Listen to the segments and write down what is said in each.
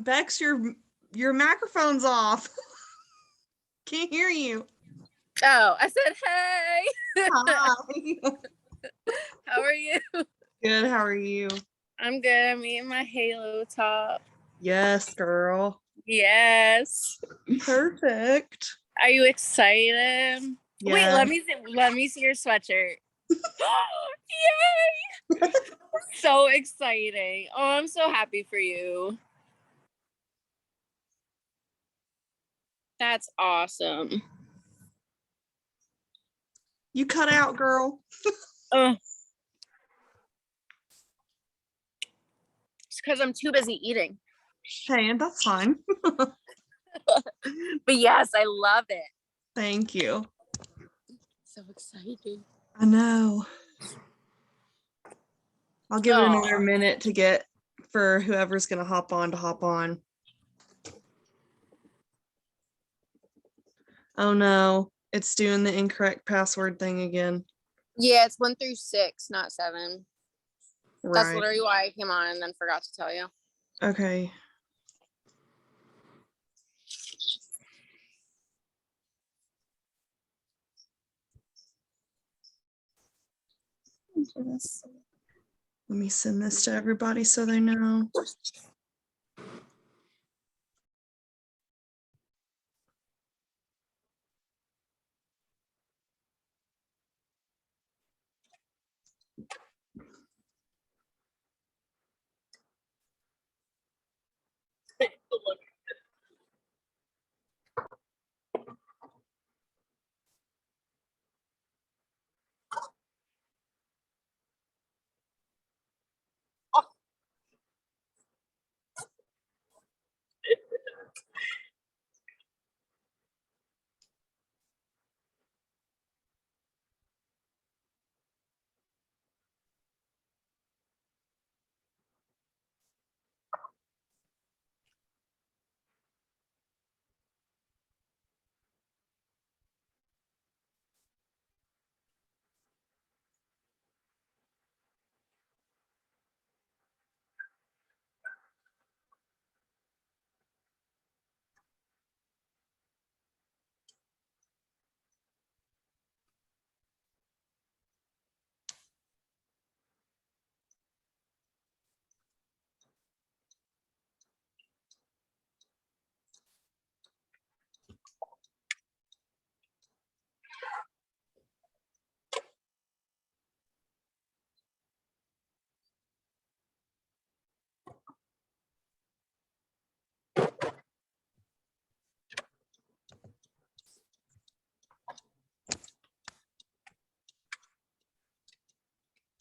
Bex, your microphone's off. Can't hear you. Oh, I said, hey. Hi. How are you? Good. How are you? I'm good. I'm eating my Halo top. Yes, girl. Yes. Perfect. Are you excited? Yes. Wait, let me see your sweatshirt. Yay! So exciting. Oh, I'm so happy for you. That's awesome. You cut out, girl. It's because I'm too busy eating. Hey, and that's fine. But yes, I love it. Thank you. So exciting. I know. I'll give it another minute to get for whoever's going to hop on. Oh no, it's doing the incorrect password thing again. Yeah, it's 1 through 6, not 7. Right. That's literally why I came on and then forgot to tell you. Okay. Let me send this to everybody so they know.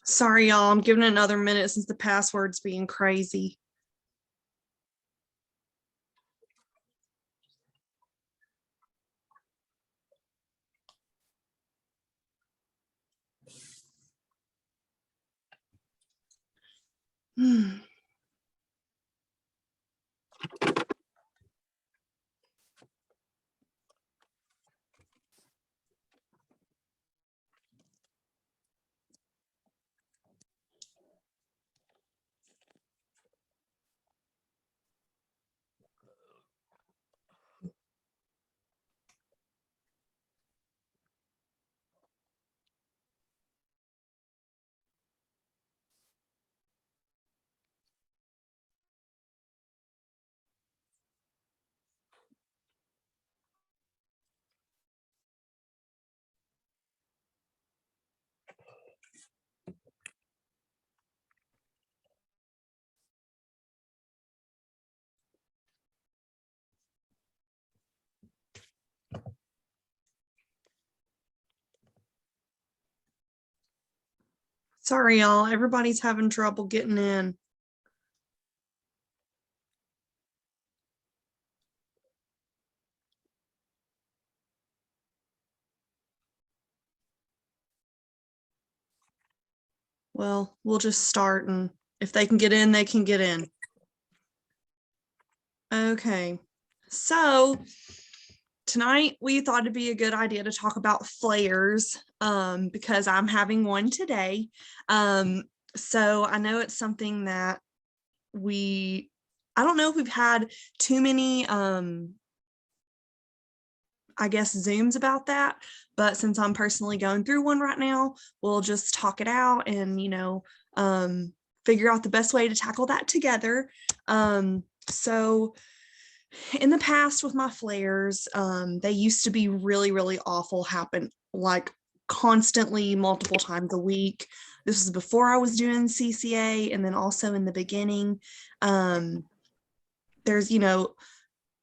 Sorry, y'all. I'm giving it another minute since the password's being crazy. Sorry, y'all. Everybody's having trouble getting in. Well, we'll just start, and if they can get in, they can get in. Okay, so tonight we thought it'd be a good idea to talk about flares because I'm having one today. So I know it's something that I don't know if we've had too many, I guess, Zooms about that, but since I'm personally going through one right now, we'll just talk it out and, figure out the best way to tackle that together. So in the past with my flares, they used to be really, really awful, happen like constantly multiple times a week. This was before I was doing CCA, and then also in the beginning. There's,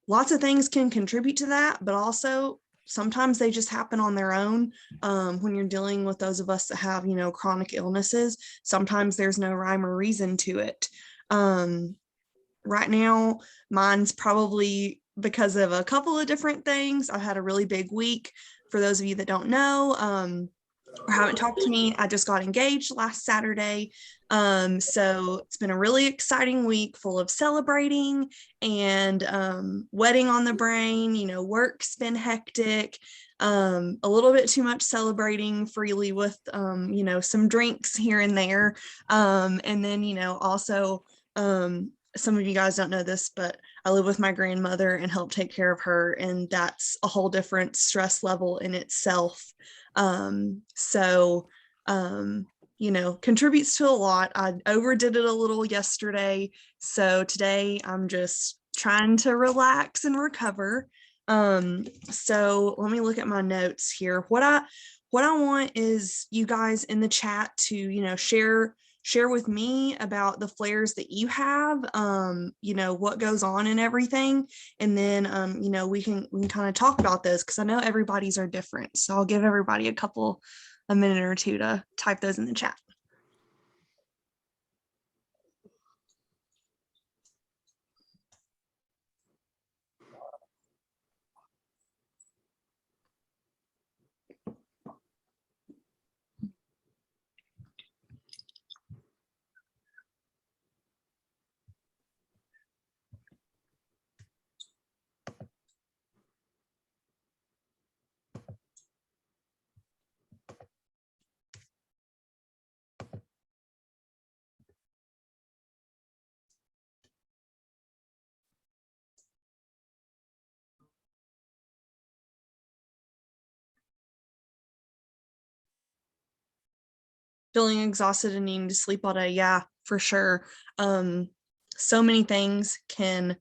lots of things can contribute to that, but also sometimes they just happen on their own. When you're dealing with those of us that have, chronic illnesses, sometimes there's no rhyme or reason to it. Right now, mine's probably because of a couple of different things. I've had a really big week. For those of you that don't know, or haven't talked to me, I just got engaged last Saturday. So it's been a really exciting week full of celebrating and wedding on the brain. Work's been hectic, a little bit too much celebrating freely with, some drinks here and there. And then, also, some of you guys don't know this, but I live with my grandmother and help take care of her. And that's a whole different stress level in itself. So, contributes to a lot. I overdid it a little yesterday. So today I'm just trying to relax and recover. So let me look at my notes here. What I want is you guys in the chat to, share with me about the flares that you have, what goes on and everything. And then, we can kind of talk about those because I know everybody's are different. So I'll give everybody a minute or two to type those in the chat. Feeling exhausted and needing to sleep all day. Yeah, for sure. So many things can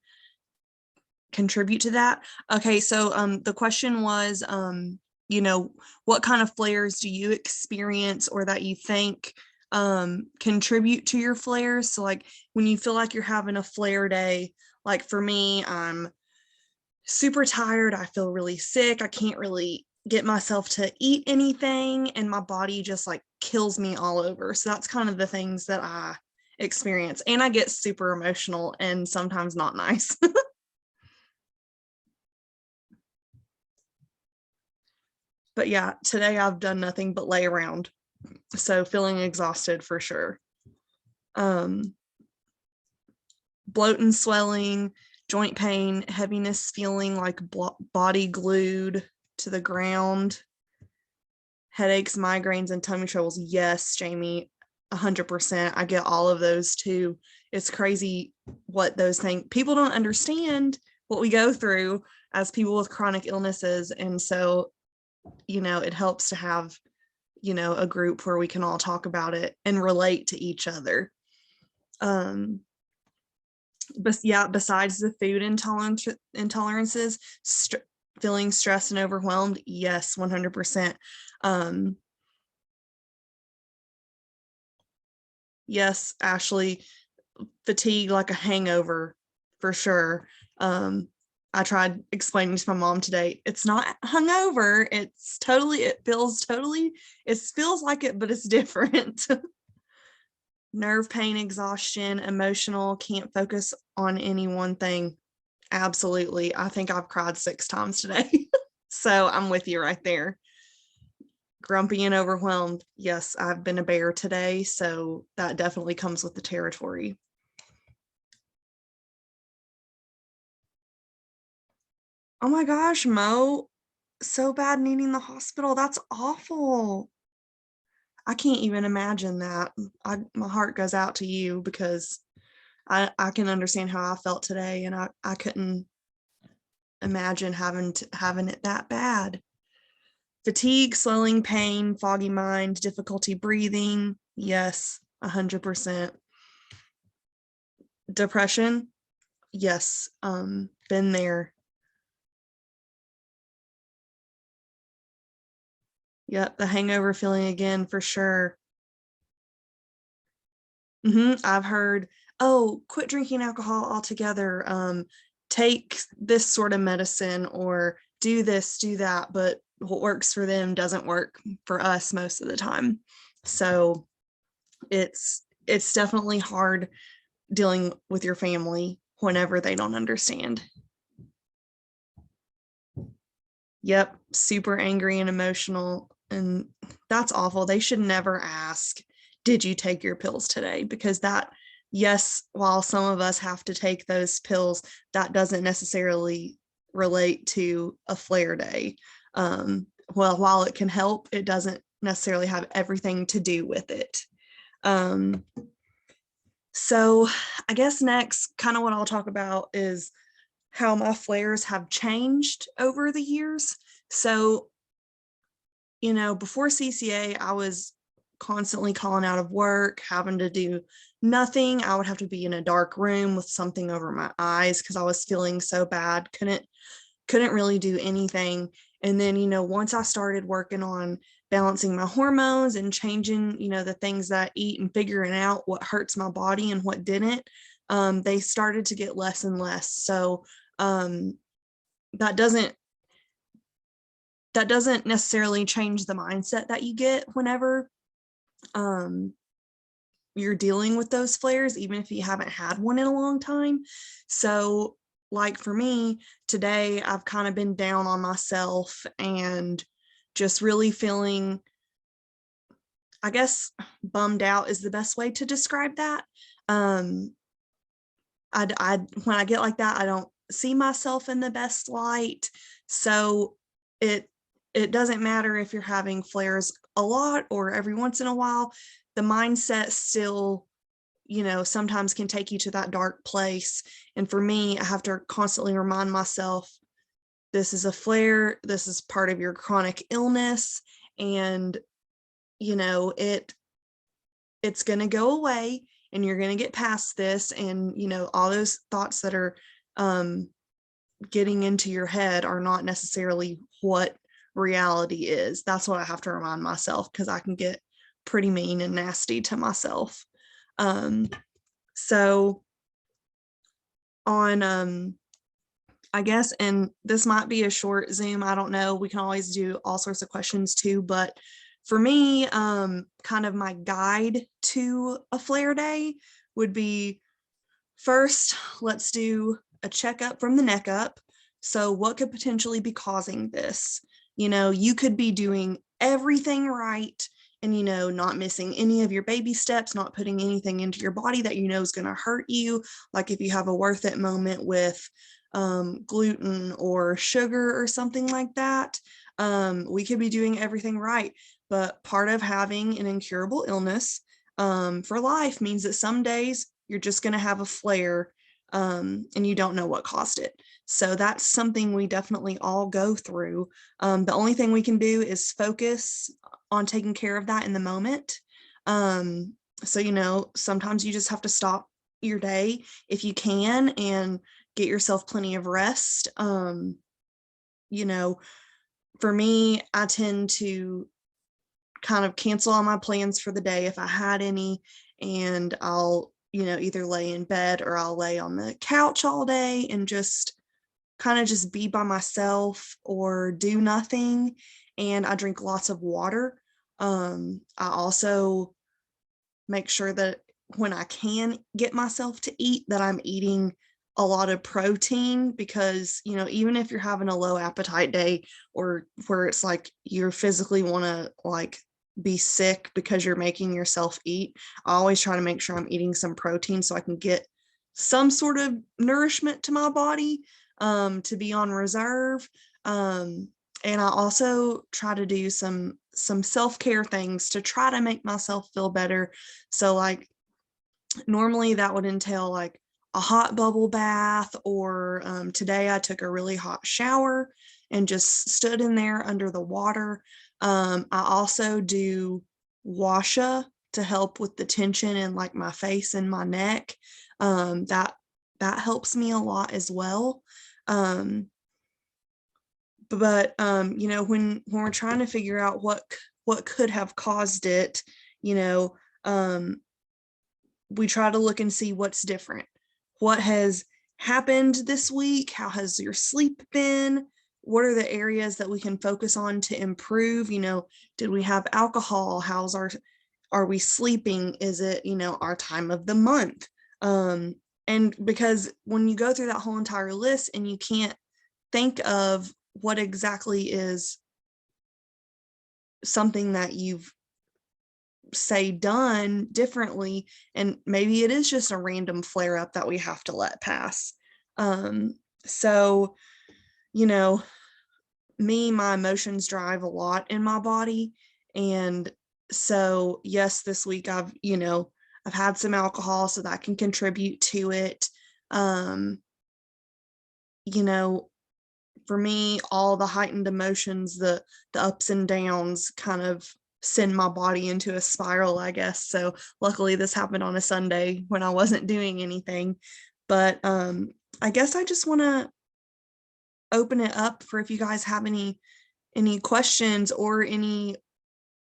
contribute to that. Okay, so the question was, what kind of flares do you experience or that you think contribute to your flares? So like when you feel like you're having a flare day, like for me, I'm super tired, I feel really sick, I can't really get myself to eat anything, and my body just like kills me all over. So that's kind of the things that I experience, and I get super emotional and sometimes not nice. But yeah, today I've done nothing but lay around, so feeling exhausted for sure. Bloating, swelling, joint pain, heaviness, feeling like body glued to the ground, headaches, migraines, and tummy troubles. Yes, Jamie, 100%. I get all of those too. It's crazy what those things, people don't understand what we go through as people with chronic illnesses. And so, it helps to have, a group where we can all talk about it and relate to each other. But yeah, besides the food intolerances, feeling stressed and overwhelmed, yes, 100%. Yes, Ashley, fatigue like a hangover for sure. I tried explaining to my mom today, it's not hungover, it feels like it, but it's different. Nerve pain, exhaustion, emotional, can't focus on any one thing. Absolutely. I think I've cried 6 times today. So I'm with you right there. Grumpy and overwhelmed. Yes, I've been a bear today. So that definitely comes with the territory. Oh my gosh, Mo, so bad needing the hospital. That's awful. I can't even imagine that. My heart goes out to you because I can understand how I felt today, and I couldn't imagine having it that bad. Fatigue, swelling, pain, foggy mind, difficulty breathing. Yes, 100%. Depression. Yes, been there. Yep, the hangover feeling again for sure. I've heard, oh, quit drinking alcohol altogether. Take this sort of medicine or do this, do that. But what works for them doesn't work for us most of the time. So it's definitely hard dealing with your family whenever they don't understand. Yep, super angry and emotional. And that's awful. They should never ask, did you take your pills today? Because that, yes, while some of us have to take those pills, that doesn't necessarily relate to a flare day. Well, while it can help, it doesn't necessarily have everything to do with it. So I guess next, kind of what I'll talk about is how my flares have changed over the years. So, before CCA, I was constantly calling out of work, having to do nothing. I would have to be in a dark room with something over my eyes because I was feeling so bad, couldn't really do anything. And then, once I started working on balancing my hormones and changing, the things that I eat and figuring out what hurts my body and what didn't, they started to get less and less. So that doesn't necessarily change the mindset that you get whenever you're dealing with those flares, even if you haven't had one in a long time. So like for me today, I've kind of been down on myself and just really feeling, I guess, bummed out is the best way to describe that. I when I get like that, I don't see myself in the best light. So it doesn't matter if you're having flares a lot or every once in a while, the mindset still, sometimes can take you to that dark place. And for me, I have to constantly remind myself, this is a flare, this is part of your chronic illness, and it's going to go away and you're going to get past this. And all those thoughts that are getting into your head are not necessarily what reality is. That's what I have to remind myself, because I can get pretty mean and nasty to myself. So on I guess, and this might be a short Zoom, I don't know, we can always do all sorts of questions too, but for me, kind of my guide to a flare day would be, first, let's do a checkup from the neck up. So what could potentially be causing this? You could be doing everything right and, not missing any of your baby steps, not putting anything into your body that is going to hurt you. Like if you have a worth it moment with gluten or sugar or something like that, we could be doing everything right. But part of having an incurable illness for life means that some days you're just going to have a flare and you don't know what caused it. So that's something we definitely all go through. The only thing we can do is focus on taking care of that in the moment. So, sometimes you just have to stop your day if you can and get yourself plenty of rest. You know, for me, I tend to kind of cancel all my plans for the day if I had any, and I'll, either lay in bed or I'll lay on the couch all day and just kind of just be by myself or do nothing. And I drink lots of water. I also make sure that when I can get myself to eat, that I'm eating a lot of protein, because even if you're having a low appetite day or where it's like you physically want to like be sick because you're making yourself eat, I always try to make sure I'm eating some protein so I can get some sort of nourishment to my body, to be on reserve. And I also try to do some self-care things to try to make myself feel better. So like Normally that would entail like a hot bubble bath, or today I took a really hot shower and just stood in there under the water. I also do washa to help with the tension in like my face and my neck. That helps me a lot as well. But you know, when we're trying to figure out what could have caused it, you know, we try to look and see what's different. What has happened this week? How has your sleep been? What are the areas that we can focus on to improve? You know, did we have alcohol? Are we sleeping? Is it, you know, our time of the month? And because when you go through that whole entire list and you can't think of what exactly is something that you've say done differently, and maybe it is just a random flare up that we have to let pass. So, you know, my emotions drive a lot in my body. And so, yes, this week I've had some alcohol, so that can contribute to it. You know, for me, all the heightened emotions, the ups and downs kind of send my body into a spiral, I guess. So luckily this happened on a Sunday when I wasn't doing anything. But I guess I just want to open it up for if you guys have any questions or any,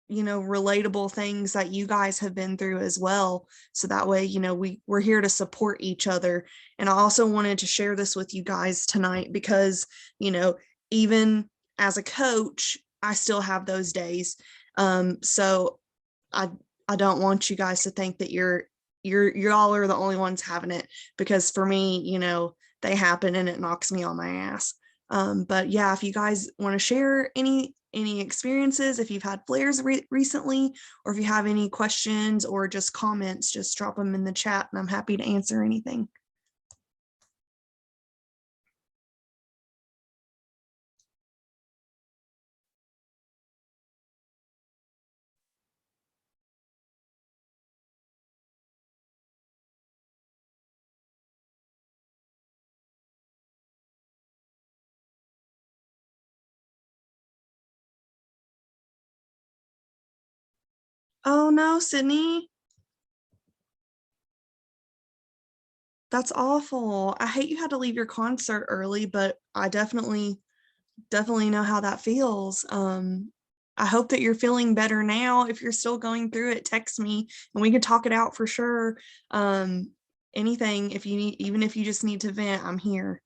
you know, relatable things that you guys have been through as well. So that way, you know, we're here to support each other. And I also wanted to share this with you guys tonight because, you know, even as a coach, I still have those days. So I I don't want you guys to think that you're all are the only ones having it, because for me, you know, they happen and it knocks me on my ass. But yeah, if you guys want to share any experiences, if you've had flares recently, or if you have any questions or just comments, just drop them in the chat and I'm happy to answer anything. Oh no, Sydney, that's awful. I hate you had to leave your concert early, but I definitely know how that feels. I hope that you're feeling better now. If you're still going through it, text me and we can talk it out for sure. Anything, if you need, even if you just need to vent, I'm here.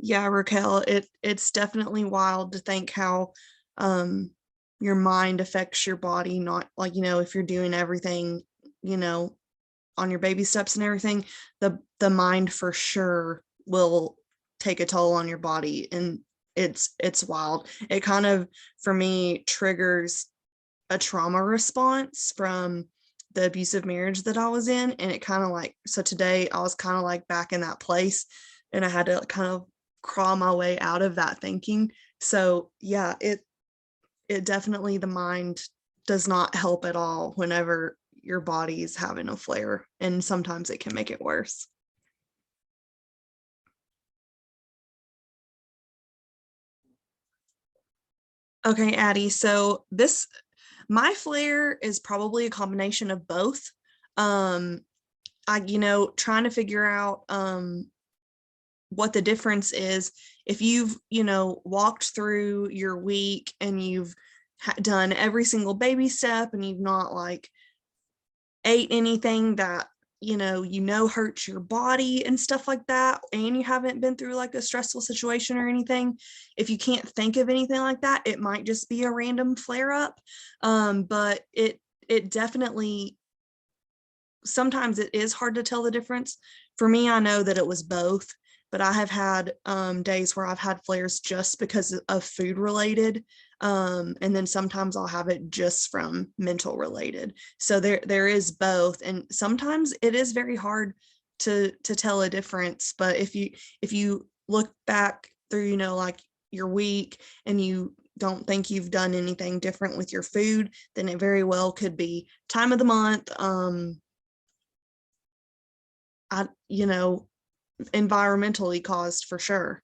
Yeah, Raquel, it's definitely wild to think how um your mind affects your body, not like, you know, if you're doing everything, you know, on your baby steps and everything, the mind for sure will take a toll on your body. And it's wild. It kind of, for me, triggers a trauma response from the abusive marriage that I was in. And it kind of like, so today I was kind of like back in that place and I had to kind of crawl my way out of that thinking. So yeah, it definitely, the mind does not help at all whenever your body is having a flare, and sometimes it can make it worse. Okay, Addie, so my flare is probably a combination of both. um you know, trying to figure out what the difference is. If you've, you know, walked through your week and you've done every single baby step and you've not like ate anything that, you know hurts your body and stuff like that, and you haven't been through like a stressful situation or anything, if you can't think of anything like that, it might just be a random flare up. But it definitely, sometimes it is hard to tell the difference. For me, I know that it was both. but I have had days where I've had flares just because of food related. And then sometimes I'll have it just from mental related. So there is both. And sometimes it is very hard to tell a difference. But if you look back through, like your week, and you don't think you've done anything different with your food, then it very well could be time of the month. I, environmentally caused for sure.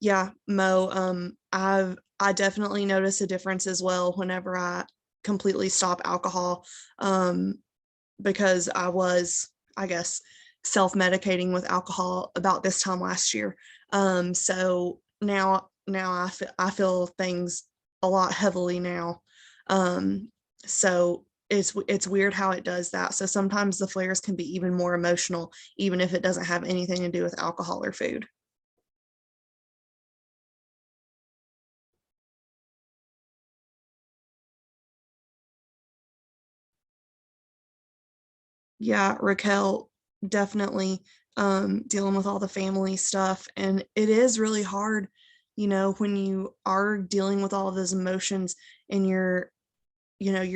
Yeah, Mo, I definitely notice a difference as well whenever I completely stop alcohol, because I was, I guess, self-medicating with alcohol about this time last year. So now I feel things a lot heavily now. So it's weird how it does that. So sometimes the flares can be even more emotional, even if it doesn't have anything to do with alcohol or food. Yeah, Raquel, definitely dealing with all the family stuff. And it is really hard, when you are dealing with all of those emotions, and you're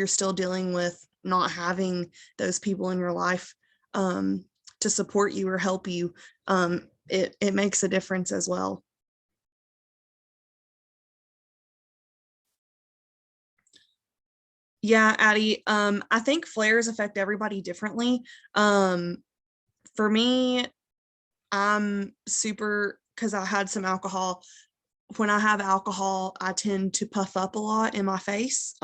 still dealing with not having those people in your life um, to support you or help you. It makes a difference as well. Yeah, Addie, I think flares affect everybody differently. Um, for me, I'm super, because I had some alcohol. When I have alcohol, I tend to puff up a lot in my face.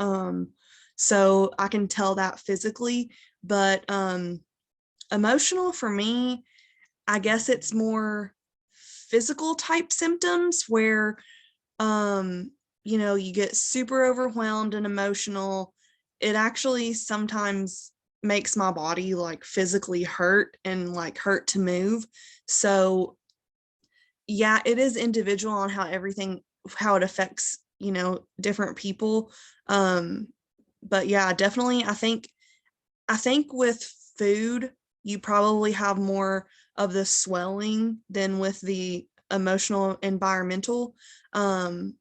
So I can tell that physically, but emotional for me, I guess it's more physical type symptoms where you get super overwhelmed and emotional. It actually sometimes makes my body like physically hurt and like hurt to move. So yeah, it is individual on how it affects, different people. Um, but yeah, definitely I think with food, you probably have more of the swelling than with the emotional environmental. Um,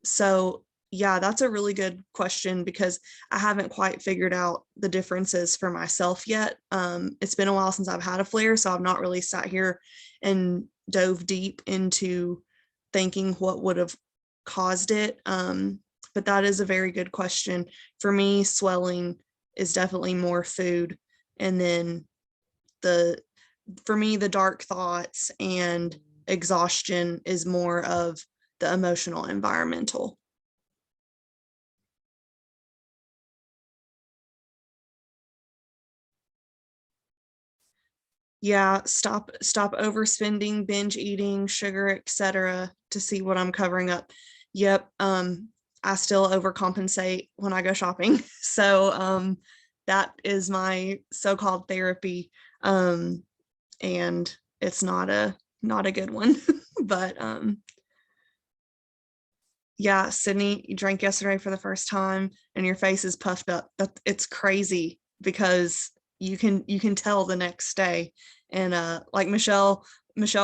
so yeah, that's a really good question because I haven't quite figured out the differences for myself yet. It's been a while since I've had a flare, so I've not really sat here and dove deep into thinking what would have caused it. But that is a very good question. For me, swelling is definitely more food. And then the for me, the dark thoughts and exhaustion is more of the emotional environmental. Yeah, stop overspending, binge eating, sugar, etc. to see what I'm covering up. Yep. I still overcompensate when I go shopping. So that is my so-called therapy. Um and it's not a good one. But yeah, Sydney, you drank yesterday for the first time and your face is puffed up. It's crazy because you can tell the next day. And like Michelle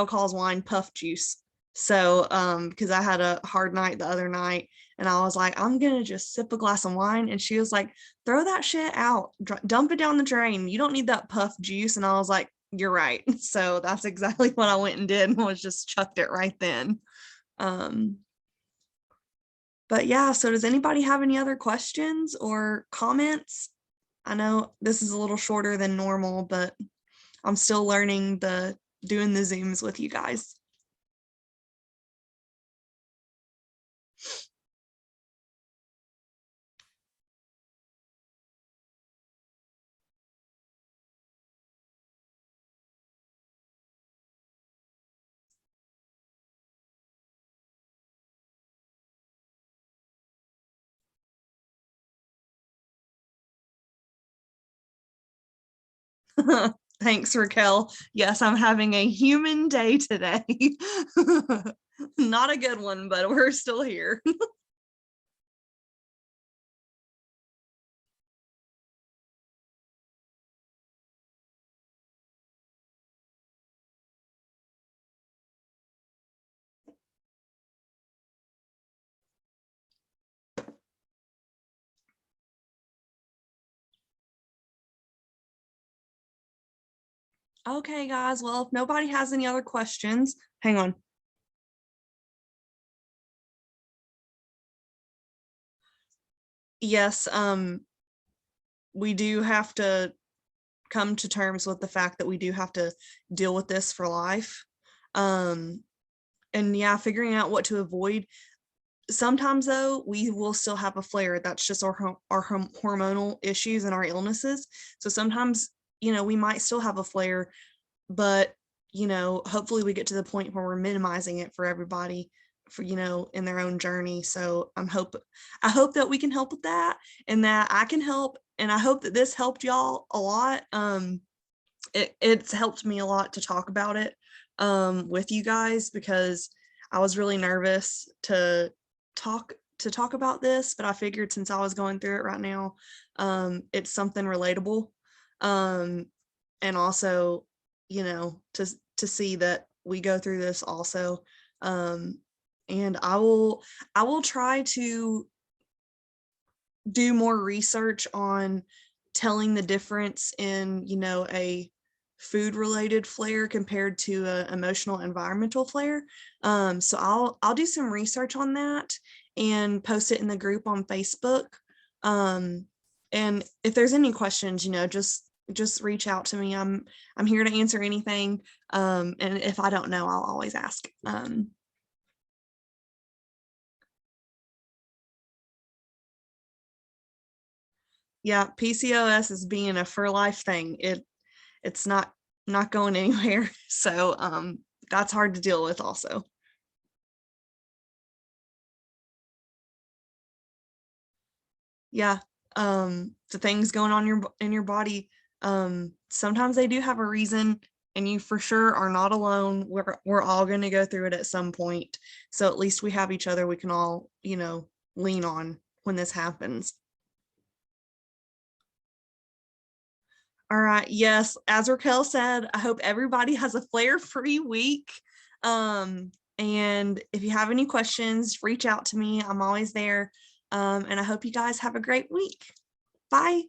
calls wine puff juice. So because I had a hard night the other night and I was like, I'm gonna just sip a glass of wine. And she was like, throw that shit out, dump it down the drain. You don't need that puff juice. And I was like, you're right. So that's exactly what I went and did, was just chucked it right then. Um, but yeah, so does anybody have any other questions or comments? I know this is a little shorter than normal, but I'm still learning the doing the Zooms with you guys. Thanks, Raquel. Yes, I'm having a human day today. Not a good one, but we're still here. Okay, guys. Well, if nobody has any other questions, hang on. Yes, we do have to come to terms with the fact that we do have to deal with this for life. And yeah, figuring out what to avoid. Sometimes though, we will still have a flare. That's just our hormonal issues and our illnesses. So sometimes, we might still have a flare, but hopefully we get to the point where we're minimizing it for everybody for in their own journey. So I hope that we can help with that, and that I can help, and I hope that this helped y'all a lot. It's helped me a lot to talk about it with you guys, because I was really nervous to talk about this, but I figured since I was going through it right now, it's something relatable. Um, and also, to see that we go through this also. Um, and I will try to do more research on telling the difference in, a food related flare compared to a emotional environmental flare. So I'll do some research on that and post it in the group on Facebook. And if there's any questions, just reach out to me. I'm here to answer anything. And if I don't know, I'll always ask. Yeah, PCOS is being a for life thing. It's not going anywhere. So that's hard to deal with also. Yeah. The things going on in your body, sometimes they do have a reason, and you for sure are not alone. We're all going to go through it at some point. So at least we have each other we can all, lean on when this happens. All right. Yes, as Raquel said, I hope everybody has a flare-free week. And if you have any questions, reach out to me. I'm always there. And I hope you guys have a great week. Bye.